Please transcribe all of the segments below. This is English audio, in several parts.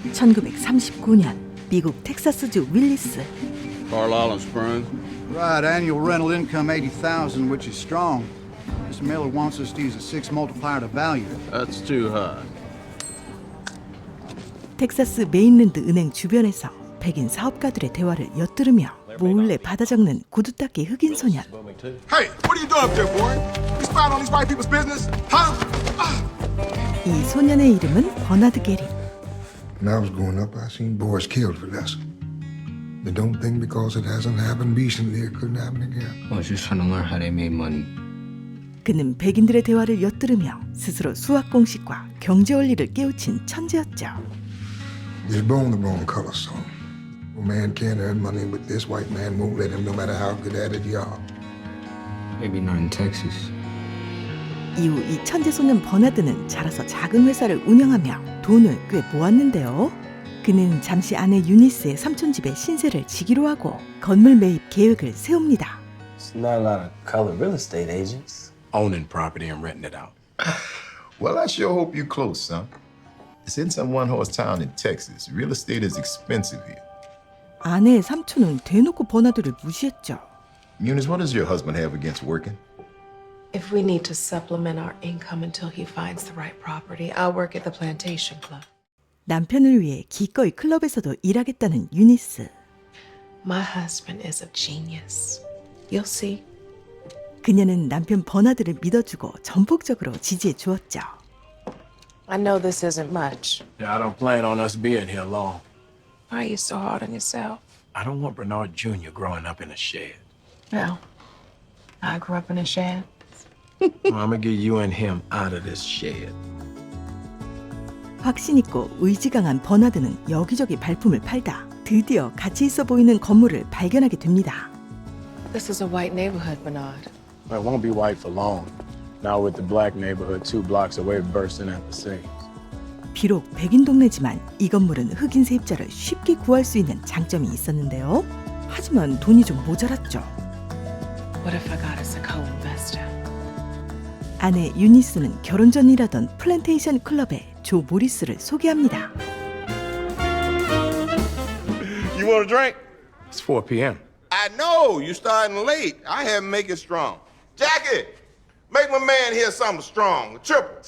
1939년 미국 텍사스주 윌리스. Carlisle and Springs. Right, annual rental income 80,000, which is strong. Mr. Miller wants us to use a 6 multiplier to value. That's too high. 텍사스 메인랜드 은행 주변에서 백인 사업가들의 대화를 엿들으며 몰래 받아 적는 구두 닦기 흑인 소년. Hey, what are you doing up there, boy? You spying on these white people's business? Huh? 이 소년의 이름은 버나드 게리. When I was growing up, I seen boys killed for less. But don't think because it hasn't happened recently, it couldn't happen again. I was just trying to learn how they made money. 그는 백인들의 대화를 엿들으며 스스로 수학 공식과 경제 원리를 깨우친 천재였죠. He's born the wrong color, son. A man can't earn money with this white man won't let him no matter how good at it you are. Maybe not in Texas. 이후 이 천재 소년 버나드는 자라서 작은 회사를 운영하며 돈을 꽤 모았는데요. 그는 잠시 아내 유니스의 삼촌 집에 신세를 지기로 하고 건물 매입 계획을 세웁니다. It's not a lot of colored real estate agents. Owning property and renting it out. Well, I sure hope you're close, son. It's in some one-horse town in Texas. Real estate is expensive here. 아내의 삼촌은 대놓고 버나드를 무시했죠. Eunice, what does your husband have against working? If we need to supplement our income until he finds the right property, I'll work at the plantation club. 남편을 위해 기꺼이 클럽에서도 일하겠다는 유니스. My husband is a genius. You'll see. 그녀는 남편 버나드를 믿어주고 전폭적으로 지지해 주었죠. I know this isn't much. Yeah, I don't plan on us being here long. Why are you so hard on yourself? I don't want Bernard Jr. growing up in a shed. Well, I grew up in a shed. Well, I'm gonna get you and him out of this shed. 확신 있고 의지 강한 버나드는 여기저기 발품을 팔다 드디어 가치 있어 보이는 건물을 발견하게 됩니다. This is a white neighborhood, Bernard. Well, it won't be white for long. Now with the black neighborhood 2 blocks away bursting at the seams. 비록 백인 동네지만 이 건물은 흑인 세입자를 쉽게 구할 수 있는 장점이 있었는데요. 하지만 돈이 좀 모자랐죠. What if I got us a co-investor? 아내 유니스는 결혼 전 일하던 플랜테이션 클럽에 조 모리스를 소개합니다. You want a drink? It's 4 p.m. I know. You starting late. I have to make it strong. Jackie, make my man here something strong. Triple.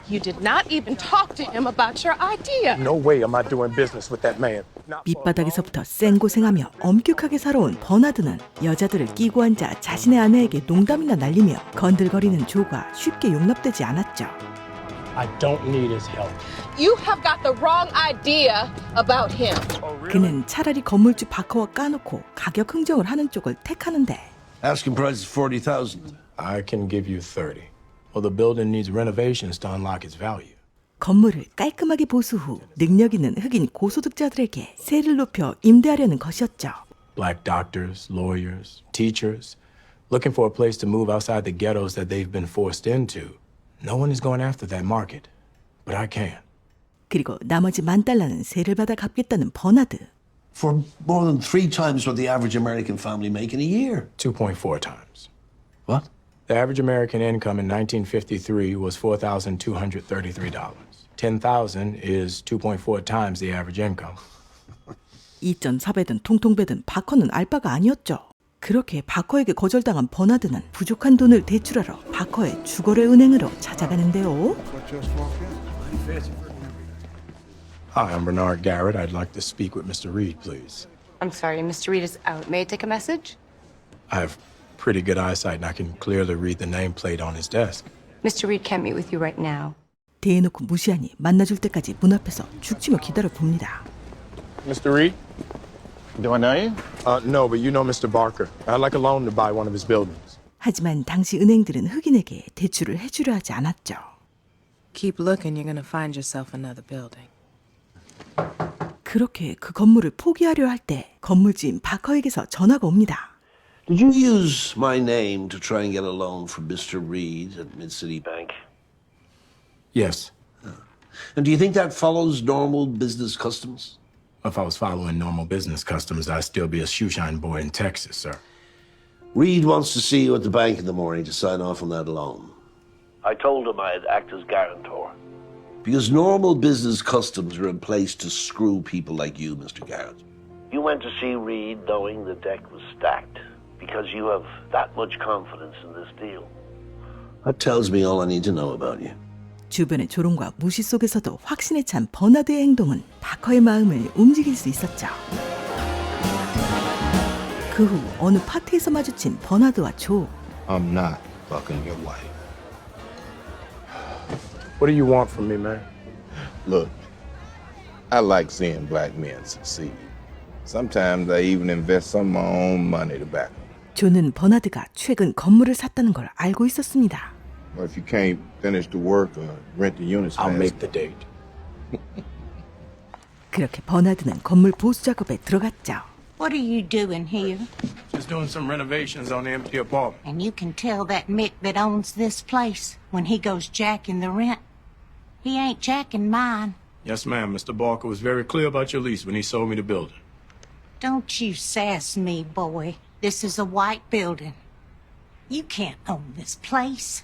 You did not even talk to him about your idea. No way am I doing business with that man. 밑바닥에서부터 쌩고생하며 엄격하게 살아온 버나드는 여자들을 끼고 앉아 자신의 아내에게 농담이나 날리며 건들거리는 조가 쉽게 용납되지 않았죠. I don't need his help. You have got the wrong idea about him. 그는 차라리 건물주 바커와 까놓고 가격 흥정을 하는 쪽을 택하는데 Asking price is 40,000. I can give you 30. Well, the building needs renovations to unlock its value. 건물을 깔끔하게 보수 후 능력 있는 흑인 고소득자들에게 세를 높여 임대하려는 것이었죠. Black doctors, lawyers, teachers, looking for a place to move outside the ghettos that they've been forced into. No one is going after that market, but I can. 그리고 나머지 $10,000는 세를 받아 갚겠다는 버나드. For more than 3 times what the average American family make in a year. 2.4 times. What? The average American income in 1953 was $4,233. 10,000 is 2.4 times the average income. 2.4배든 통통배든 바커는 알 바가 아니었죠. 그렇게 바커에게 거절당한 버나드는 부족한 돈을 대출하러 바커의 주거래 은행으로 찾아가는데요. Hi, I'm Bernard Garrett. I'd like to speak with Mr. Reed, please. I'm sorry, Mr. Reed is out. May I take a message? I have pretty good eyesight and I can clearly read the nameplate on his desk. Mr. Reed can't meet with you right now. 대놓고 무시하니 만나줄 때까지 문 앞에서 죽치며 기다려 봅니다. Mr. Reed? Do I know you? No, but you know Mr. Barker. I'd like a loan to buy one of his buildings. 하지만 당시 은행들은 흑인에게 대출을 해주려 하지 않았죠. Keep looking, you're gonna find yourself another building. 그렇게 그 건물을 포기하려 할 때 건물주인 바커에게서 전화가 옵니다. Did you use my name to try and get a loan from Mr. Reed at Mid-City Bank? Yes. And do you think that follows normal business customs? If I was following normal business customs, I'd still be a shoeshine boy in Texas, sir. Reed wants to see you at the bank in the morning to sign off on that loan. I told him I'd act as guarantor. Because normal business customs are in place to screw people like you, Mr. Garrett. You went to see Reed knowing the deck was stacked because you have that much confidence in this deal. That tells me all I need to know about you. 주변의 조롱과 무시 속에서도 확신에 찬 버나드의 행동은 바커의 마음을 움직일 수 있었죠. 그 후 어느 파티에서 마주친 버나드와 조. I'm not fucking your wife. What do you want from me, man? Look, I like seeing black men succeed. Sometimes I even invest some of my own money to back them. 조는 버나드가 최근 건물을 샀다는 걸 알고 있었습니다. Well, if you can't finish the work or rent the units, I'll fast, make the date. 그렇게 버나드는 건물 보수 작업에 들어갔죠. What are you doing here? Just doing some renovations on the empty apartment. And you can tell that Mick that owns this place when he goes jacking the rent. He ain't jacking mine. Yes, ma'am. Mr. Barker was very clear about your lease when he sold me the building. Don't you sass me, boy. This is a white building. You can't own this place.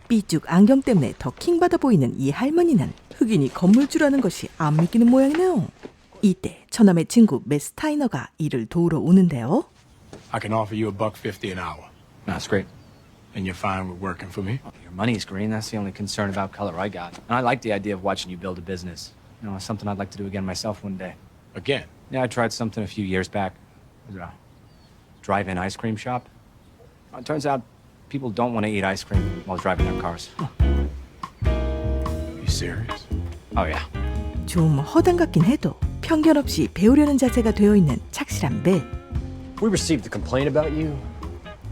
삐죽 안경 때문에 더 킹받아 보이는 이 할머니는 흑인이 건물주라는 것이 안 믿기는 모양이네요. 이때 처남의 친구 맷 스타이너가 이를 도우러 오는데요. I can offer you $1.50 an hour. That's great. And you're fine with working for me? Your money's green. That's the only concern about color I got. And I like the idea of watching you build a business. You know, it's something I'd like to do again myself one day. Again? Yeah, I tried something a few years back. It was a drive-in ice cream shop. It turns out people don't want to eat ice cream while driving their cars. You serious? Oh, yeah. 좀 허당 같긴 해도 편견 없이 배우려는 자세가 되어 있는 착실한 맷. We received a complaint about you.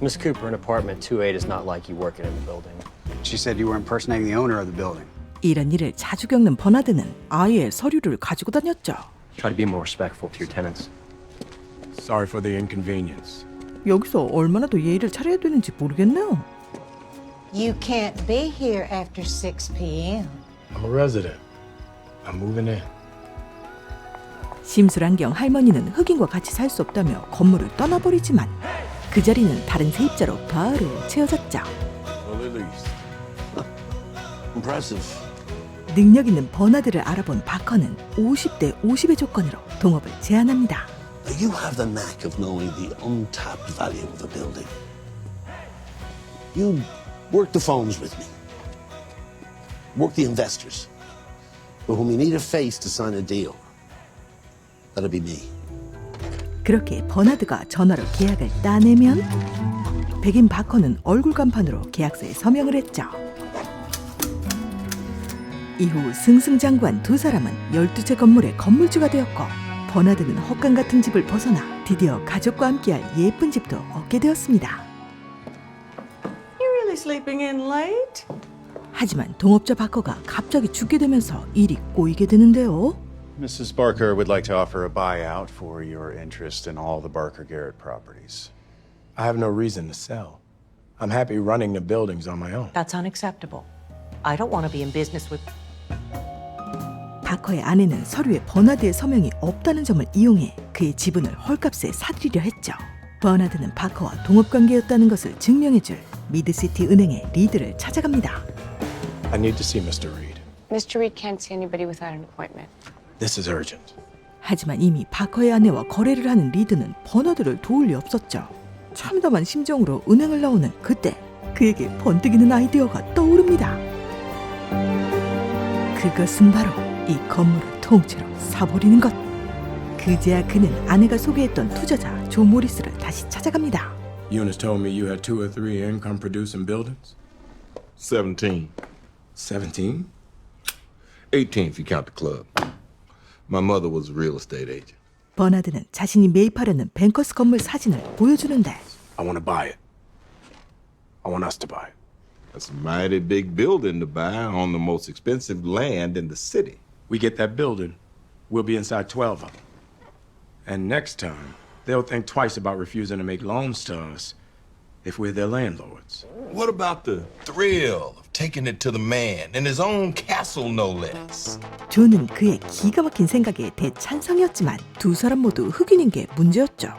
Miss Cooper in apartment 28 is not like you working in the building. She said you were impersonating the owner of the building. 이런 일을 자주 겪는 버나드는 아예 서류를 가지고 다녔죠. Try to be more respectful to your tenants. Sorry for the inconvenience. 여기서 얼마나 더 예의를 차려야 되는지 모르겠네요. You can't be here after 6 p.m. I'm a resident. I'm moving in. 심술안경 할머니는 흑인과 같이 살 수 없다며 건물을 떠나버리지만 그 자리는 다른 세입자로 바로 채워졌죠. Impressive. 능력 있는 버나드를 알아본 바커는 50대 50의 조건으로 동업을 제안합니다. You have the knack of knowing the untapped value of a building. You work the phones with me. Work the investors. But when we need a face to sign a deal, that'll be me. 그렇게 버나드가 전화로 계약을 따내면 백인 바커는 얼굴 간판으로 계약서에 서명을 했죠. 이후 승승장구한 두 사람은 12채 건물의 건물주가 되었고 버나드는 헛간 같은 집을 벗어나 드디어 가족과 함께할 예쁜 집도 얻게 되었습니다. You really sleeping in late? 하지만 동업자 바커가 갑자기 죽게 되면서 일이 꼬이게 되는데요. Mrs. Barker would like to offer a buyout for your interest in all the Barker Garrett properties. I have no reason to sell. I'm happy running the buildings on my own. That's unacceptable. I don't want to be in business with... 바커의 아내는 서류에 버나드의 서명이 없다는 점을 이용해 그의 지분을 헐값에 사들이려 했죠. 버나드는 바커와 동업관계였다는 것을 증명해줄 미드시티 은행의 리드를 찾아갑니다. I need to see Mr. Reed. Mr. Reed can't see anybody without an appointment. This is urgent. 하지만 이미 바커의 아내와 거래를 하는 리드는 버나드를 도울 리 없었죠. 참담한 심정으로 은행을 나오는 그때 그에게 번뜩이는 아이디어가 떠오릅니다. 그것은 바로 이 건물을 통째로 사버리는 것. 그제야 그는 아내가 소개했던 투자자 조 모리스를 다시 찾아갑니다. Eunice told me you had 2 or 3 income-producing buildings. 17. 17? 18 if you count the club. My mother was a real estate agent. 버나드는 자신이 매입하려는 뱅커스 건물 사진을 보여주는데 I want to buy it. I want us to buy it. That's a mighty big building to buy on the most expensive land in the city. We get that building, we'll be inside 12 of them. And next time, they'll think twice about refusing to make loans to us if we're their landlords. What about the thrill of taking it to the man in his own castle, no less? 조는 그의 기가 막힌 생각에 대찬성이었지만 두 사람 모두 흑인인 게 문제였죠.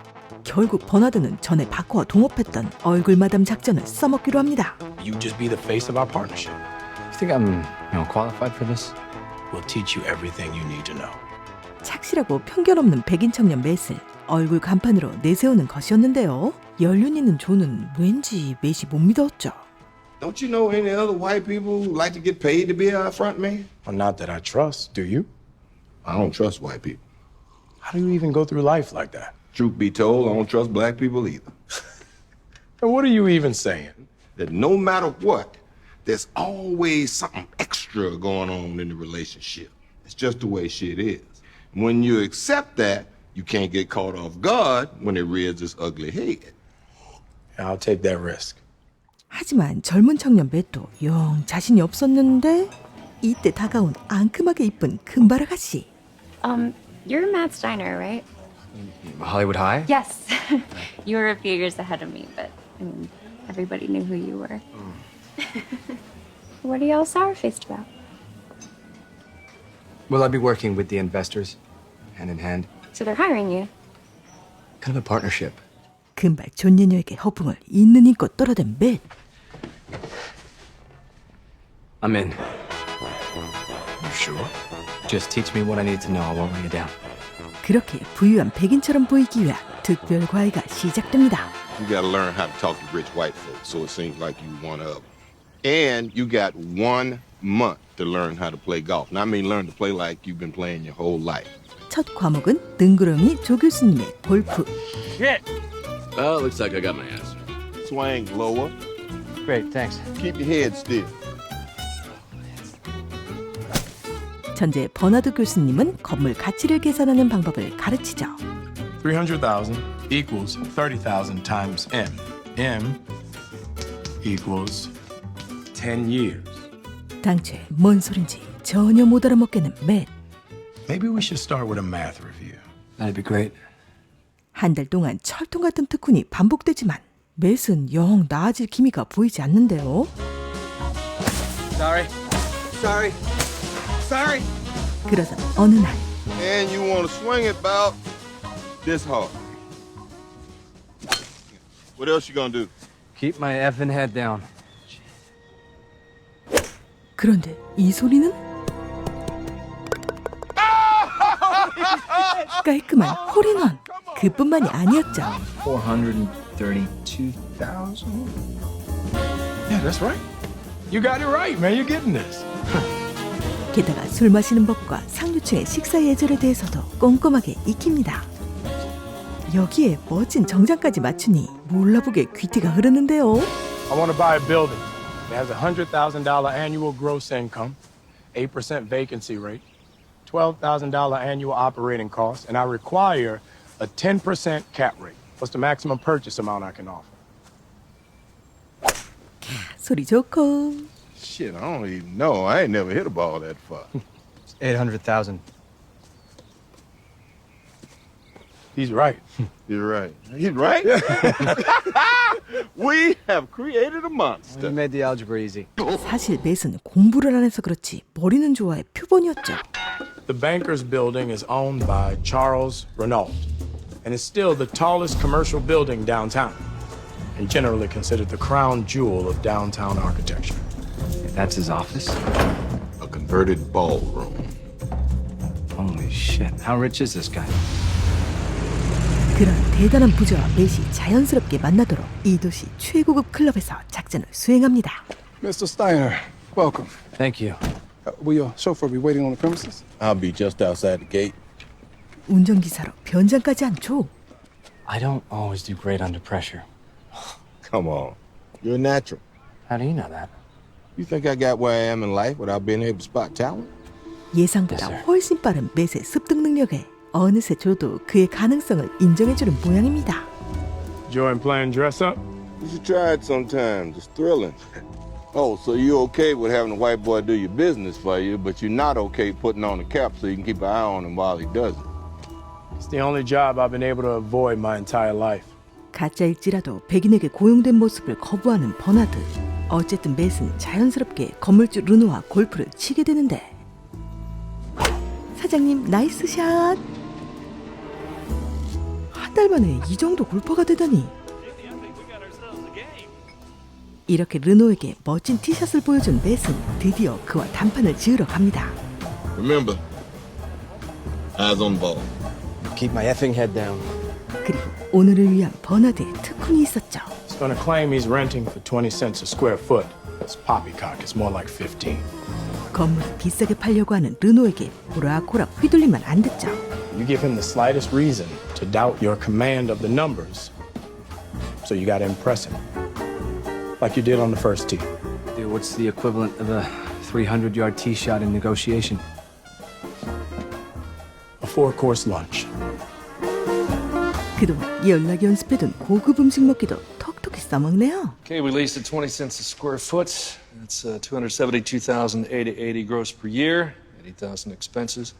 결국 버나드는 전에 바커와 동업했던 얼굴 마담 작전을 써먹기로 합니다. You just be the face of our partnership. You think I'm, qualified for this? will teach you everything you need to know. 착실하고 편견 없는 백인 청년 맷을 얼굴 간판으로 내세우는 것이었는데요. 연륜 있는 존은 왠지 맷이 못 믿었죠. Don't you know any other white people who like to get paid to be our front man? Well, not that I trust, do you? I don't trust white people. How do you even go through life like that? Truth be told, I don't trust black people either. And what are you even saying? That no matter what, there's always something extra going on in the relationship. It's just the way shit is. When you accept that, you can't get caught off guard when it rears its ugly head. I'll take that risk. 하지만 젊은 청년 맷도 영 자신이 없었는데 이때 다가온 앙큼하게 이쁜 금발 아가씨. You're Matt Steiner, right? Hollywood High? Yes. You were a few years ahead of me, but I mean, everybody knew who you were. What are y'all sour-faced about? Will I be working with the investors, hand in hand? So they're hiring you. Kind of a partnership. 금발 존예녀에게 허풍을 있는 힘껏 떨어댄 맷. I'm in. You sure? Just teach me what I need to know. I won't lay it down. 그렇게 부유한 백인처럼 보이기 위한 특별 과외가 시작됩니다. You gotta learn how to talk to rich white folks so it seems like you one of them. And you got 1 month to learn how to play golf. And I mean learn to play like you've been playing your whole life. 첫 과목은 뜬구렁이 조 교수님의 골프. Oh, looks like I got my answer. Swing lower. Great, thanks. Keep your head still. 전제 버나드 교수님은 건물 가치를 계산하는 방법을 가르치죠. 300,000 equals 30,000 times M. M equals 10 years. 당최 뭔 소린지 전혀 못 알아먹겠는 맷. Maybe we should start with a math review. That'd be great. 한 달 동안 철통 같은 특훈이 반복되지만 맷은 영 나아질 기미가 보이지 않는데요. Sorry. Sorry. Sorry. 그러던 어느 날 And you want to swing it about this hard. What else you gonna do? Keep my effing head down. 그런데 이 소리는 깔끔한 홀인원. 그뿐만이 아니었죠. 432,000. Yeah, that's right. You got it right, man. You're getting this. 게다가 술 마시는 법과 상류층의 식사 예절에 대해서도 꼼꼼하게 익힙니다. 여기에 멋진 정장까지 맞추니 몰라보게 귀티가 흐르는데요. I want to buy a building. It has a $100,000 annual gross income, 8% vacancy rate, $12,000 annual operating costs, and I require a 10% cap rate. What's the maximum purchase amount I can offer? 소리 좋고. Shit, I don't even know. I ain't never hit a ball that far. 800,000. He's right. You're right. He's right? We have created a monster. You made the algebra easy. 사실 맷은 공부를 안 해서 그렇지 머리는 좋아의 표본이었죠. The Bankers Building is owned by Charles Renault, and is still the tallest commercial building downtown, and generally considered the crown jewel of downtown architecture. That's his office? A converted ballroom. Holy shit. How rich is this guy? 그런 대단한 부자와 맷이 자연스럽게 만나도록 이 도시 최고급 클럽에서 작전을 수행합니다. Mr. Steiner, welcome. Thank you. Will your chauffeur be waiting on the premises? I'll be just outside the gate. 운전기사로 변장까지 한 조. I don't always do great under pressure. Come on. You're a natural. How do you know that? You think I got where I am in life without being able to spot talent? 예상보다 Yes, sir. 훨씬 빠른 맷의 습득 능력에 어느새 조도 그의 가능성을 인정해주는 모양입니다. Enjoying playing dress up? You should try it sometime. It's thrilling. Oh, so you're okay with having a white boy do your business for you, but you're not okay putting on a cap so you can keep an eye on him while he does it. It's the only job I've been able to avoid my entire life. 가짜일지라도 백인에게 고용된 모습을 거부하는 버나드. 어쨌든 맷은 자연스럽게 건물주 르노와 골프를 치게 되는데 사장님 나이스 샷! 한 달 만에 이 정도 골퍼가 되다니. 이렇게 르노에게 멋진 티샷을 보여준 맷은 드디어 그와 단판을 지으러 갑니다. Remember, eyes on the ball. Keep my effing head down. 그리고 오늘을 위한 버나드의 특훈이 있었죠. He's gonna claim he's renting for 20 cents a square foot. It's poppycock. It's more like 15. 건물을 비싸게 팔려고 하는 르노에게 호락호락 휘둘리면 안 됐죠. You give him the slightest reason to doubt your command of the numbers. So you gotta impress him. Like you did on the first tee. Dude, what's the equivalent of a 300-yard tee shot in negotiation? A 4-course lunch. 그동안 연락이 연습해둔 고급 음식 먹기도 톡톡히 써먹네요. Okay, we leased at 20 cents a square foot. That's $272,880 gross per year, $80,000 expenses,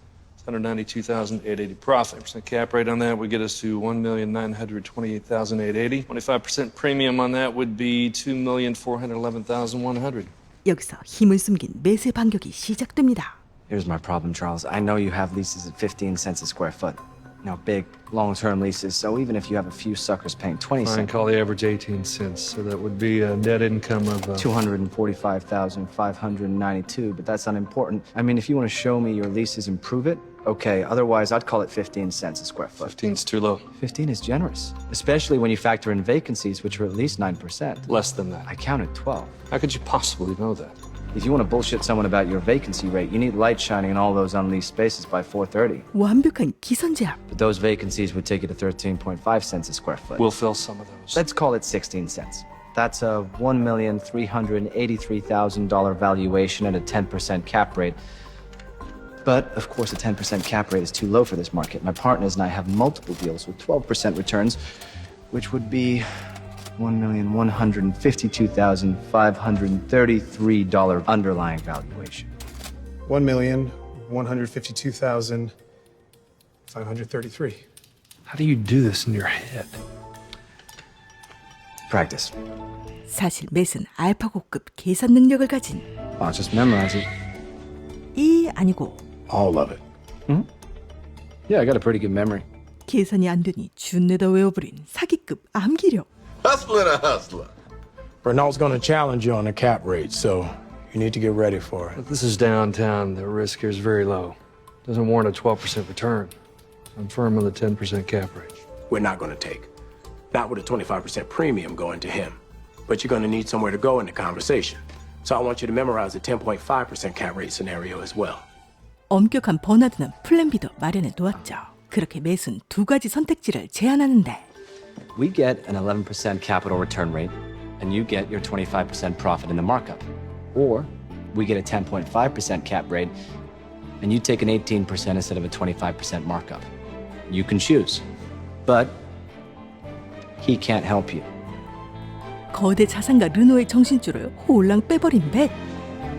$192,880 profit. Percent cap rate on that would get us to $1,928,880. 25% premium on that would be $2,411,100. 여기서 힘을 숨긴 매세 반격이 시작됩니다. Here's my problem, Charles. I know you have leases at 15 cents a square foot. Now, big, long-term leases, so even if you have a few suckers paying 20 Fine, cents... call the average 18 cents, so that would be a net income of... $245,592, but that's unimportant. I mean, if you want to show me your leases and prove it, okay. Otherwise, I'd call it 15 cents a square foot. 15's too low. 15 is generous, especially when you factor in vacancies, which are at least 9%. Less than that. I counted 12. How could you possibly know that? If you want to bullshit someone about your vacancy rate, you need light shining in all those unleased spaces by 4:30. 완벽한 기선제압. But those vacancies would take you to 13.5 cents a square foot. We'll fill some of those. Let's call it 16 cents. That's a $1,383,000 valuation at a 10% cap rate. But, of course, a 10% cap rate is too low for this market. My partners and I have multiple deals with 12% returns, which would be $1,152,533 underlying valuation. $1,152,533. How do you do this in your head? Practice. 사실 맷은 알파고급 계산 능력을 가진 Oh, just memorize it. 이 아니고 All of it. Yeah, I got a pretty good memory. 계산이 안 되니 준내다 외워버린 사기급 암기력. Hustler to hustler. Bernal's gonna challenge you on the cap rate, so you need to get ready for it. But this is downtown. The risk here is very low. Doesn't warrant a 12% return. I'm firm on the 10% cap rate. We're not gonna take. Not with a 25% premium going to him. But you're gonna need somewhere to go in the conversation. So I want you to memorize the 10.5% cap rate scenario as well. 엄격한 버나드는 플랜 B도 마련해 놓았죠. 그렇게 맷은 두 가지 선택지를 제안하는데 We get an 11% capital return rate, and you get your 25% profit in the markup. Or we get a 10.5% cap rate, and you take an 18% instead of a 25% markup. You can choose. But he can't help you. 거대 자산가 르노의 정신줄을 홀랑 빼버린 맷.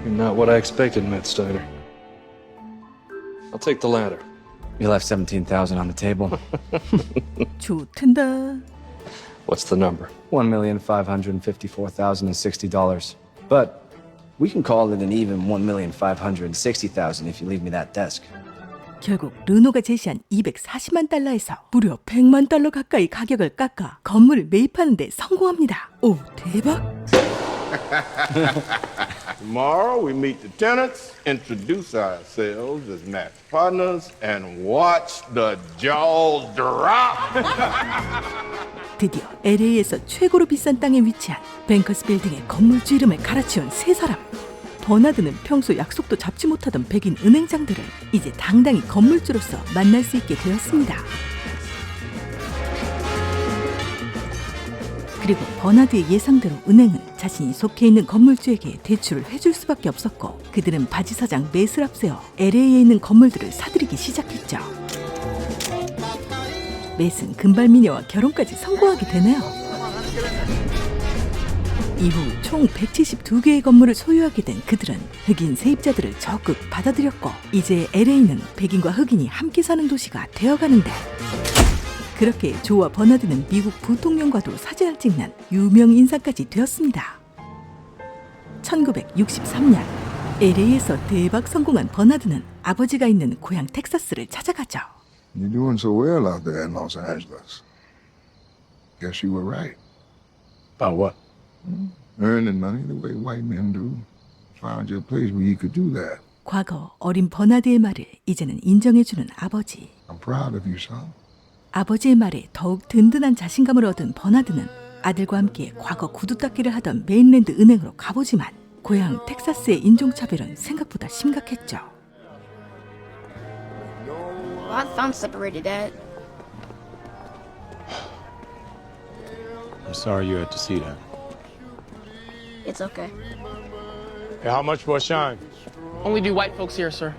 You're not what I expected, Matt Steiner. I'll take the latter. You left $17,000 on the table. 좋텐다. What's the number? $1,554,060. But we can call it an even $1,560,000 if you leave me that desk. 결국 르노가 제시한 240만 달러에서 무려 100만 달러 가까이 가격을 깎아 건물을 매입하는 데 성공합니다. 오, 대박! Tomorrow we meet the tenants, introduce ourselves as Matt's partners, and watch the jaws drop. 드디어 LA에서 최고로 비싼 땅에 위치한 뱅커스 빌딩의 건물주 이름을 갈아치운 세 사람. 버나드는 평소 약속도 잡지 못하던 백인 은행장들을 이제 당당히 건물주로서 만날 수 있게 되었습니다. 그리고 버나드의 예상대로 은행은 자신이 속해 있는 건물주에게 대출을 해줄 수밖에 없었고 그들은 바지사장 맷을 앞세워 LA에 있는 건물들을 사들이기 시작했죠. 맷은 금발미녀와 결혼까지 성공하게 되네요. 이후 총 172개의 건물을 소유하게 된 그들은 흑인 세입자들을 적극 받아들였고 이제 LA는 백인과 흑인이 함께 사는 도시가 되어가는데 그렇게 조와 버나드는 미국 부통령과도 사진을 찍는 유명 인사까지 되었습니다. 1963년 LA에서 대박 성공한 버나드는 아버지가 있는 고향 텍사스를 찾아가죠. You're doing so well out there in Los Angeles. Guess you were right. About what? Earning money the way white men do. Found you a place where you could do that. 과거 어린 버나드의 말을 이제는 인정해주는 아버지. I'm proud of you, son. 아버지의 말에 더욱 든든한 자신감을 얻은 버나드는 아들과 함께 과거 구두 닦기를 하던 메인랜드 은행으로 가보지만 고향 텍사스의 인종차별은 생각보다 심각했죠. Well, I found separated, Dad. I'm sorry you had to see that. It's okay. Hey, how much for a shine? Only do white folks here, sir.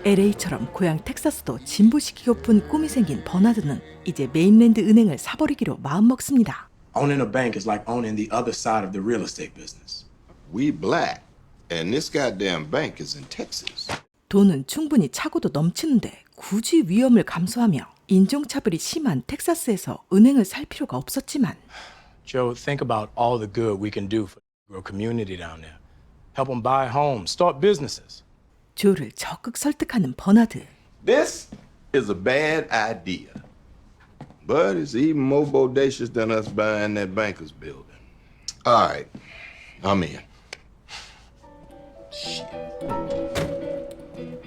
LA처럼 고향 텍사스도 진보시키고픈 꿈이 생긴 버나드는 이제 메인랜드 은행을 사버리기로 마음먹습니다. Owning a bank is like owning the other side of the real estate business. We black, and this goddamn bank is in Texas. 돈은 충분히 차고도 넘치는데 굳이 위험을 감수하며 인종차별이 심한 텍사스에서 은행을 살 필요가 없었지만 Joe, think about all the good we can do for the community down there. Help them buy homes, start businesses. 조를 적극 설득하는 버나드. This is a bad idea. But it's even more bodacious than us buying that banker's building. All right, I'm in.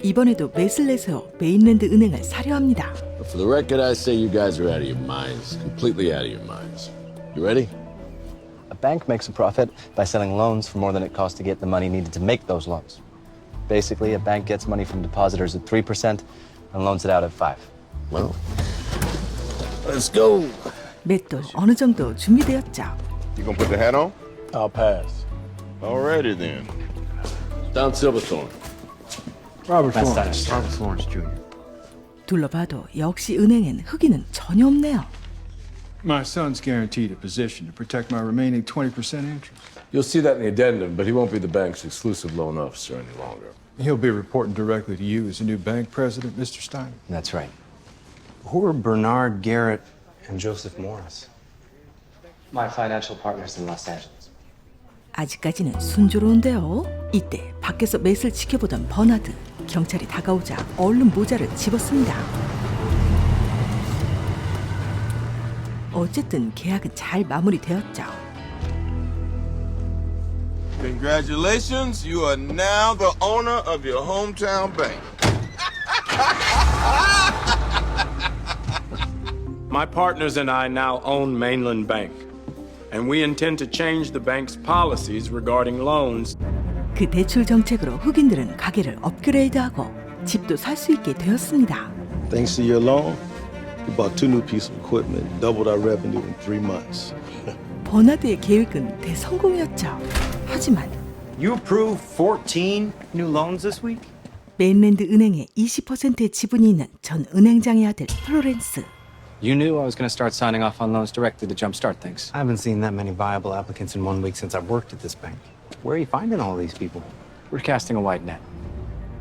이번에도 매를 내세워 메인랜드 은행을 사려 합니다. For the record, I say you guys are out of your minds. Completely out of your minds. You ready? A bank makes a profit by selling loans for more than it costs to get the money needed to make those loans. Basically, a bank gets money from depositors at 3% and loans it out at 5%. Well, let's go. 맷돌 어느 정도 준비되었죠. You gonna put the hat on? I'll pass. Alrighty then. Don Silverthorne. Robert That's Florence. Dynasty. Robert Florence Jr. 둘러봐도 역시 은행엔 흑인은 전혀 없네요. My son's guaranteed a position to protect my remaining 20% interest. You'll see that in the addendum, but he won't be the bank's exclusive loan officer any longer. He'll be reporting directly to you as the new bank president, Mr. Stein. That's right. Who are Bernard Garrett and Joseph Morris? My financial partners in Los Angeles. 아직까지는 순조로운데요. 이때 밖에서 맷을 지켜보던 버나드. 경찰이 다가오자 얼른 모자를 집었습니다. 어쨌든 계약은 잘 마무리되었죠. Congratulations, you are now the owner of your hometown bank. My partners and I now own Mainland Bank, and we intend to change the bank's policies regarding loans. 그 대출 정책으로 흑인들은 가게를 업그레이드하고 집도 살 수 있게 되었습니다. Thanks to your loan, we bought 2 new pieces of equipment, doubled our revenue in 3 months. 버나드의 계획은 대성공이었죠. 하지만 You approved 14 new loans this week? 메인랜드 은행의 20%의 지분이 있는 전 은행장의 아들 플로렌스. You knew I was going to start signing off on loans directly to jumpstart things. I haven't seen that many viable applicants in 1 week since I've worked at this bank. Where are you finding all these people? We're casting a wide net.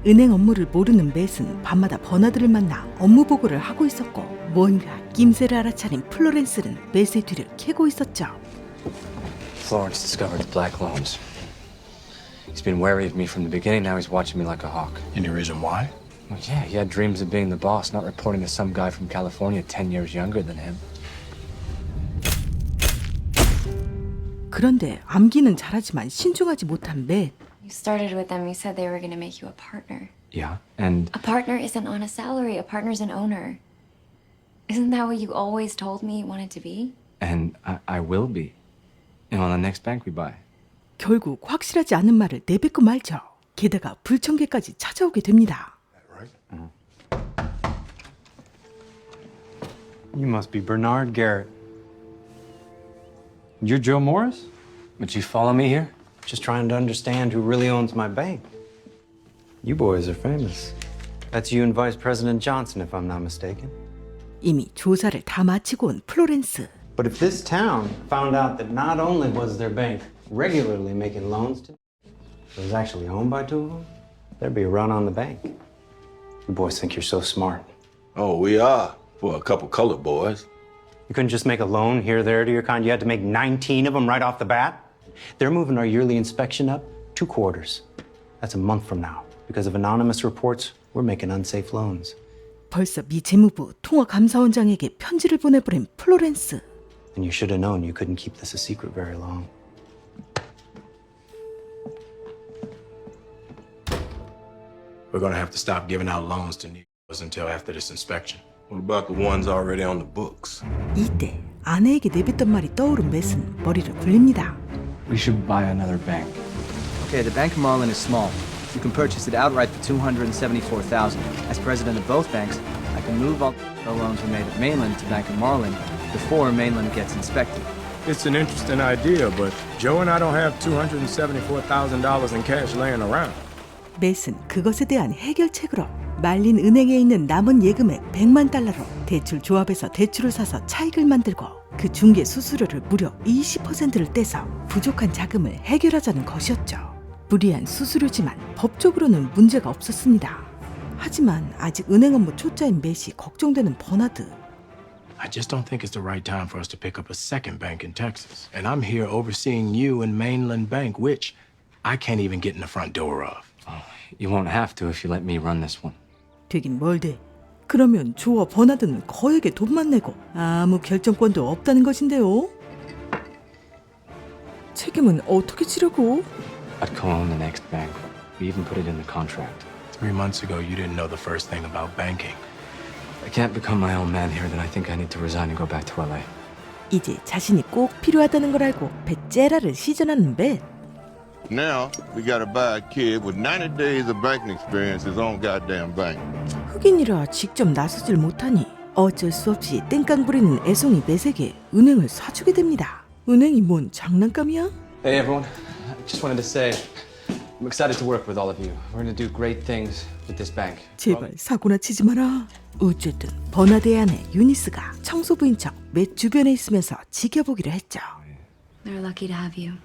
은행 업무를 모르는 맷은 밤마다 버나드를 만나 업무 보고를 하고 있었고 뭔가 낌새를 알아차린 플로렌스는 맷의 뒤를 캐고 있었죠. Florence discovered the black loans. He's been wary of me from the beginning. Now he's watching me like a hawk. Any reason why? Well, yeah, he had dreams of being the boss, not reporting to some guy from California 10 years younger than him. 그런데 암기는 잘하지만 신중하지 못한 맷. You started with them. You said they were going to make you a partner. Yeah, and A partner isn't on a salary. A partner's an owner. Isn't that what you always told me you wanted to be? I will be. On the next bank we buy. 결국 확실하지 않은 말을 내뱉고 말죠. 게다가 불청객까지 찾아오게 됩니다. You must be Bernard Garrett. You're Joe Morris? Would you follow me here? Just trying to understand who really owns my bank. You boys are famous. That's you and Vice President Johnson, if I'm not mistaken. 이미 조사를 다 마치고 온 플로렌스. But if this town found out that not only was their bank regularly making loans to, it was actually owned by 2 of them, there'd be a run on the bank. You boys think you're so smart. Oh, we are, for a couple colored boys. You couldn't just make a loan here, there to your kind. You had to make 19 of them right off the bat. They're moving our yearly inspection up 2 quarters. That's a month from now. Because of anonymous reports, we're making unsafe loans. 벌써 미 재무부 통화감사원장에게 편지를 보내버린 플로렌스. And you should have known you couldn't keep this a secret very long. We're gonna have to stop giving out loans to Negroes until after this inspection. What about the ones already on the books? 이때 아내에게 내뱉던 말이 떠오른 맷은 머리를 굴립니다. We should buy another bank. Okay, the Bank of Marlin is small. You can purchase it outright for $274,000. As president of both banks, I can move all the loans we made at Mainland to Bank of Marlin before Mainland gets inspected. It's an interesting idea, but Joe and I don't have $274,000 in cash laying around. 맷은 그것에 대한 해결책으로 말린 은행에 있는 남은 예금액 100만 달러로 대출 조합에서 대출을 사서 차익을 만들고 그 중개 수수료를 무려 20%를 떼서 부족한 자금을 해결하자는 것이었죠. 불이한 수수료지만 법적으로는 문제가 없었습니다. 하지만 아직 은행 업무 초짜인 맷이 걱정되는 버나드. I just don't think it's the right time for us to pick up a second bank in Texas. And I'm here overseeing you and Mainland Bank, which I can't even get in the front door of. You won't have to if you let me run this one. 되긴 뭘 돼. 그러면 조와 버나드는 거액의 돈만 내고 아무 결정권도 없다는 것인데요. 책임은 어떻게 지려고? I'd co-own the next bank. We even put it in the contract. 3 months ago, you didn't know the first thing about banking. I can't become my own man here, then I think I need to resign and go back to LA. 이제 자신이 꼭 필요하다는 걸 알고 배째라를 시전하는 맷. Now, we gotta buy a kid with 90 days of banking experience his own goddamn bank. 흑인이라 직접 나서질 못하니 어쩔 수 없이 땡깡 부리는 애송이 맷에게 은행을 사주게 됩니다. 은행이 뭔 장난감이야? Hey everyone, I just wanted to say I'm excited to work with all of you. We're going to do great things with this bank. 제발 사고나 치지 마라. 어쨌든 버나드의 아내 유니스가 청소부인 척 맷 주변에 있으면서 지켜보기로 했죠. They're lucky to have you.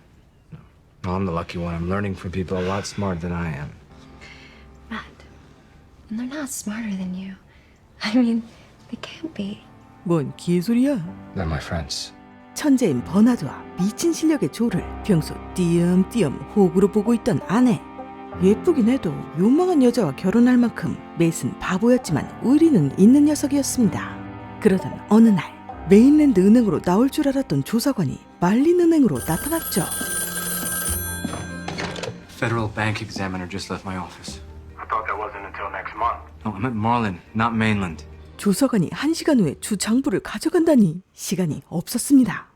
Well, I'm the lucky one. I'm learning from people a lot smarter than I am. Matt. And they're not smarter than you. I mean, they can't be. 뭔 개소리야? They're my friends. 천재인 버나드와 미친 실력의 조를 평소 띄엄띄엄 호구로 보고 있던 아내. 예쁘긴 해도 요망한 여자와 결혼할 만큼 맷은 바보였지만 의리는 있는 녀석이었습니다. 그러던 어느 날 메인랜드 은행으로 나올 줄 알았던 조사관이 말린 은행으로 나타났죠. Federal bank examiner just left my office. I thought that wasn't until next month. No, I'm at Marlin, not Mainland. 조사관이 1시간 후에 주 장부를 가져간다니 시간이 없었습니다.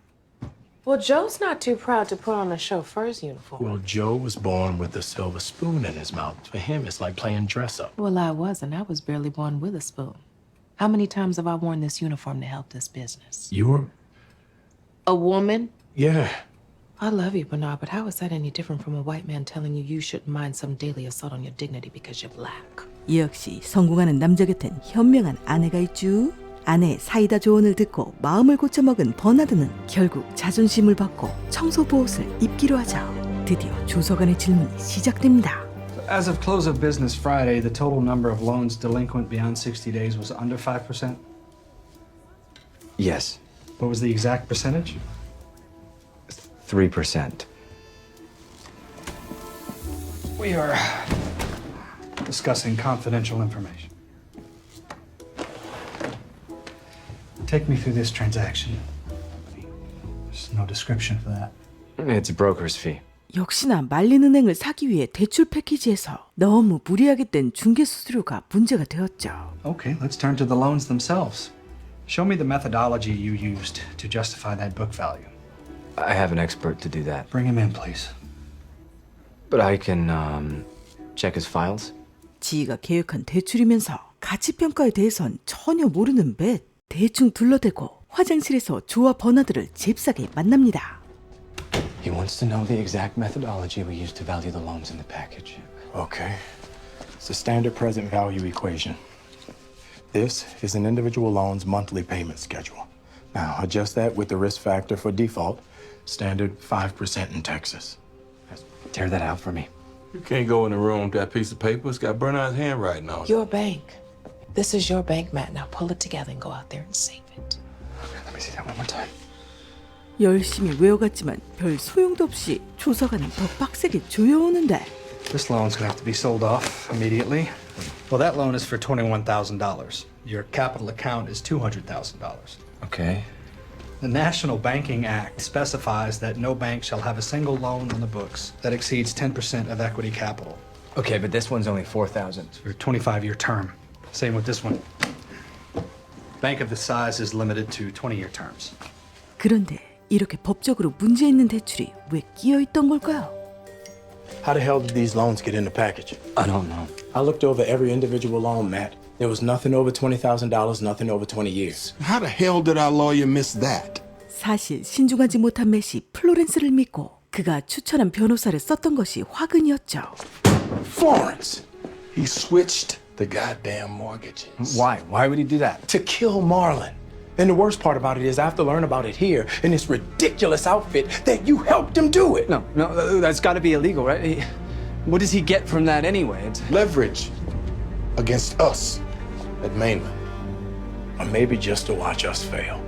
Well, Joe's not too proud to put on a chauffeur's uniform. Well, Joe was born with a silver spoon in his mouth. For him, it's like playing dress up. Well, I wasn't. I was barely born with a spoon. How many times have I worn this uniform to help this business? You were? A woman? Yeah. I love you, Bernard, but how is that any different from a white man telling you you shouldn't mind some daily assault on your dignity because you're black? 역시 성공하는 남자 곁엔 현명한 아내가 있죠. 아내의 사이다 조언을 듣고 마음을 고쳐먹은 버나드는 결국 자존심을 받고 청소부 옷을 입기로 하죠. 드디어 조서관의 질문이 시작됩니다. As of close of business Friday, the total number of loans delinquent beyond 60 days was under 5%? Yes. What was the exact percentage? 3%. We are discussing confidential information. Take me through this transaction. There's no description for that. It's a broker's fee. 역시나 말린 은행을 사기 위해 대출 패키지에서 너무 무리하게 뗀 중개 수수료가 문제가 되었죠. Okay, let's turn to the loans themselves. Show me the methodology you used to justify that book value. I have an expert to do that. Bring him in, please. But I can check his files. 지희가 계획한 대출이면서 가치평가에 대해선 전혀 모르는 맷. 대충 둘러대고 화장실에서 조와 버나드를 잽싸게 만납니다. He wants to know the exact methodology we used to value the loans in the package. Okay. It's a standard present value equation. This is an individual loan's monthly payment schedule. Now, adjust that with the risk factor for default, standard 5% in Texas. Tear that out for me. You can't go in the room with that piece of paper. It's got Bernard's handwriting on it. Your bank. This is your bank, Matt. Now pull it together and go out there and save it. Okay, let me see that one more time. 열심히 외워갔지만 별 소용도 없이 조사관은 더 빡세게 조여오는데. This loan's gonna have to be sold off immediately. Well, that loan is for $21,000. Your capital account is $200,000. Okay. The National Banking Act specifies that no bank shall have a single loan on the books that exceeds 10% of equity capital. Okay, but this one's only 4,000. For a 25-year term. Same with this one. Bank of the size is limited to 20-year terms. 그런데 이렇게 법적으로 문제 있는 대출이 왜 끼어 있던 걸까요? How the hell did these loans get in the package? I don't know. I looked over every individual loan, Matt. There was nothing over $20,000, nothing over 20 years. How the hell did our lawyer miss that? 사실 신중하지 못한 맷이 플로렌스를 믿고 그가 추천한 변호사를 썼던 것이 화근이었죠. Florence! He switched the goddamn mortgages. Why? Why would he do that? To kill Marlon. And the worst part about it is I have to learn about it here in this ridiculous outfit that you helped him do it. No, that's got to be illegal, right? What does he get from that anyway? Leverage against us at Mainland. Or maybe just to watch us fail.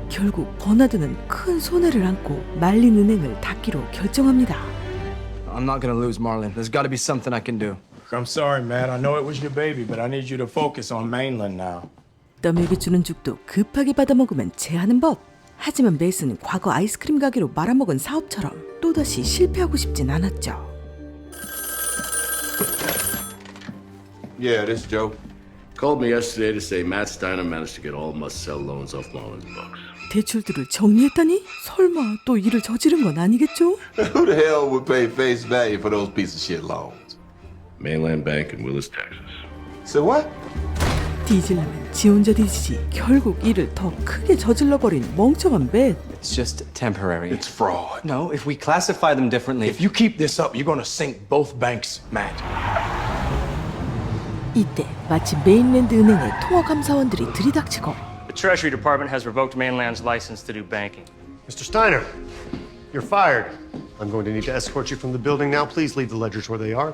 결국 버나드는 큰 손해를 안고 말린 은행을 닫기로 결정합니다. I'm not gonna lose Marlon. There's got to be something I can do. I'm sorry, Matt. I know it was your baby, but I need you to focus on Mainland now. 떠밀게 주는 죽도 급하게 받아먹으면 제하는 법. 하지만 맷은 과거 아이스크림 가게로 말아먹은 사업처럼 또다시 실패하고 싶진 않았죠. Yeah, this is Joe. Called me yesterday to say Matt Steiner managed to get all must-sell loans off Marlon's books. 대출들을 정리했다니? 설마 또 일을 저지른 건 아니겠죠? Who the hell would pay face value for those piece of shit loans? Mainland Bank in Willis, Texas. So what? 뒤질라면 지 혼자 뒤지지. 결국 일을 더 크게 저질러버린 멍청한 맷. It's just temporary. It's fraud. No, if we classify them differently. If you keep this up, you're gonna sink both banks, Matt. 이때 마치 메인랜드 은행의 통화 감사원들이 들이닥치고 The Treasury Department has revoked Mainland's license to do banking. Mr. Steiner, you're fired. I'm going to need to escort you from the building now. Please leave the ledgers where they are.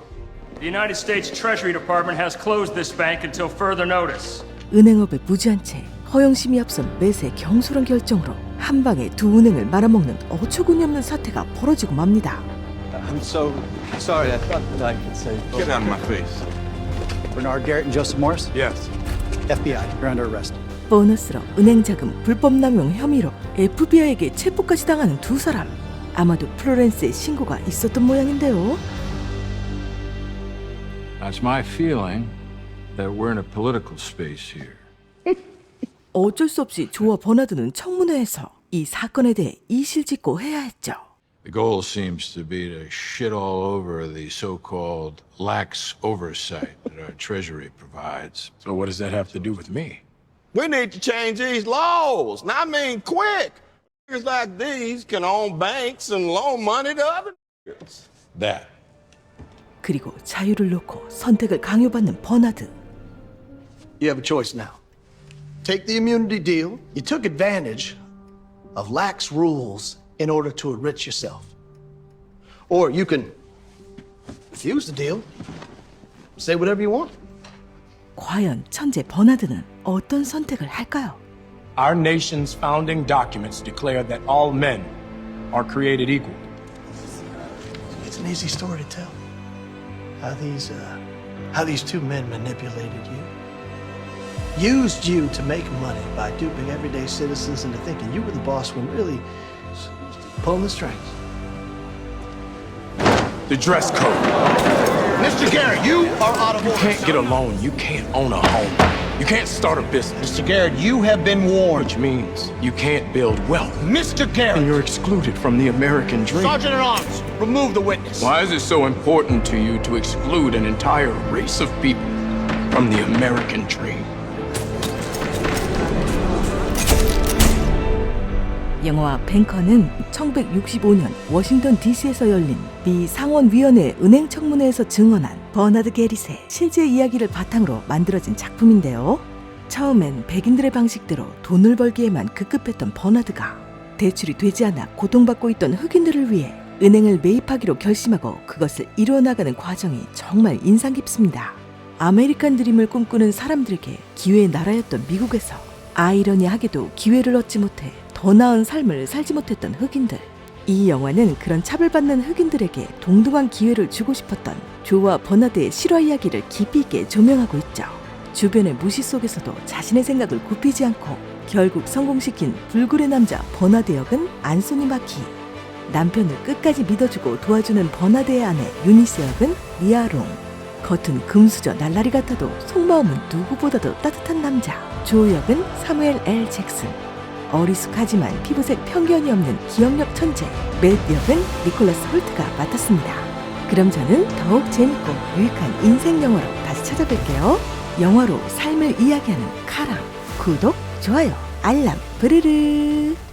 The United States Treasury Department has closed this bank until further notice. 은행업에 무지한 채 허영심이 앞선 맷의 경솔한 결정으로 한 방에 두 은행을 말아먹는 어처구니 없는 사태가 벌어지고 맙니다. I'm so sorry. I thought that I could say. Get out of my face. Bernard Garrett and Joseph Morris? Yes. FBI, you're under arrest. 보너스로 은행 자금 불법 남용 혐의로 FBI에게 체포까지 당하는 두 사람. 아마도 플로렌스의 신고가 있었던 모양인데요. That's my feeling that we're in a political space here. 어쩔 수 없이 조와 버나드는 청문회에서 이 사건에 대해 이실직고 해야 했죠. The goal seems to be to shit all over the so-called lax oversight that our Treasury provides. So what does that have to do with me? We need to change these laws. And I mean quick. Niggas like these can own banks and loan money to other niggas. That. 그리고 자유를 놓고 선택을 강요받는 버나드. You have a choice now. Take the immunity deal. You took advantage of lax rules in order to enrich yourself. Or you can refuse the deal, say whatever you want. 과연 천재 버나드는 어떤 선택을 할까요? Our nation's founding documents declare that all men are created equal. It's an easy story to tell. How these two men manipulated you. Used you to make money by duping everyday citizens into thinking you were the boss when really pulling the strings. The dress code. Mr. Garrett, you are out of order. You can't get a loan. You can't own a home. You can't start a business. Mr. Garrett, you have been warned. Which means you can't build wealth. Mr. Garrett! And you're excluded from the American dream. Sergeant at Arms, remove the witness. Why is it so important to you to exclude an entire race of people from the American dream? 영화 뱅커는 1965년 워싱턴 DC에서 열린 미 상원위원회 은행 청문회에서 증언한 버나드 게릿의 실제 이야기를 바탕으로 만들어진 작품인데요. 처음엔 백인들의 방식대로 돈을 벌기에만 급급했던 버나드가 대출이 되지 않아 고통받고 있던 흑인들을 위해 은행을 매입하기로 결심하고 그것을 이루어나가는 과정이 정말 인상 깊습니다. 아메리칸 드림을 꿈꾸는 사람들에게 기회의 나라였던 미국에서 아이러니하게도 기회를 얻지 못해 더 나은 삶을 살지 못했던 흑인들. 이 영화는 그런 차별받는 흑인들에게 동등한 기회를 주고 싶었던 조와 버나드의 실화 이야기를 깊이 있게 조명하고 있죠. 주변의 무시 속에서도 자신의 생각을 굽히지 않고 결국 성공시킨 불굴의 남자 버나드 역은 안소니 마키. 남편을 끝까지 믿어주고 도와주는 버나드의 아내 유니스 역은 리아롱. 겉은 금수저 날라리 같아도 속마음은 누구보다도 따뜻한 남자 조 역은 사무엘 L. 잭슨. 어리숙하지만 피부색 편견이 없는 기억력 천재 맷 역은 니콜라스 홀트가 맡았습니다. 그럼 저는 더욱 재밌고 유익한 인생 영화로 다시 찾아뵐게요. 영화로 삶을 이야기하는 카랑. 구독, 좋아요, 알람, 브르르.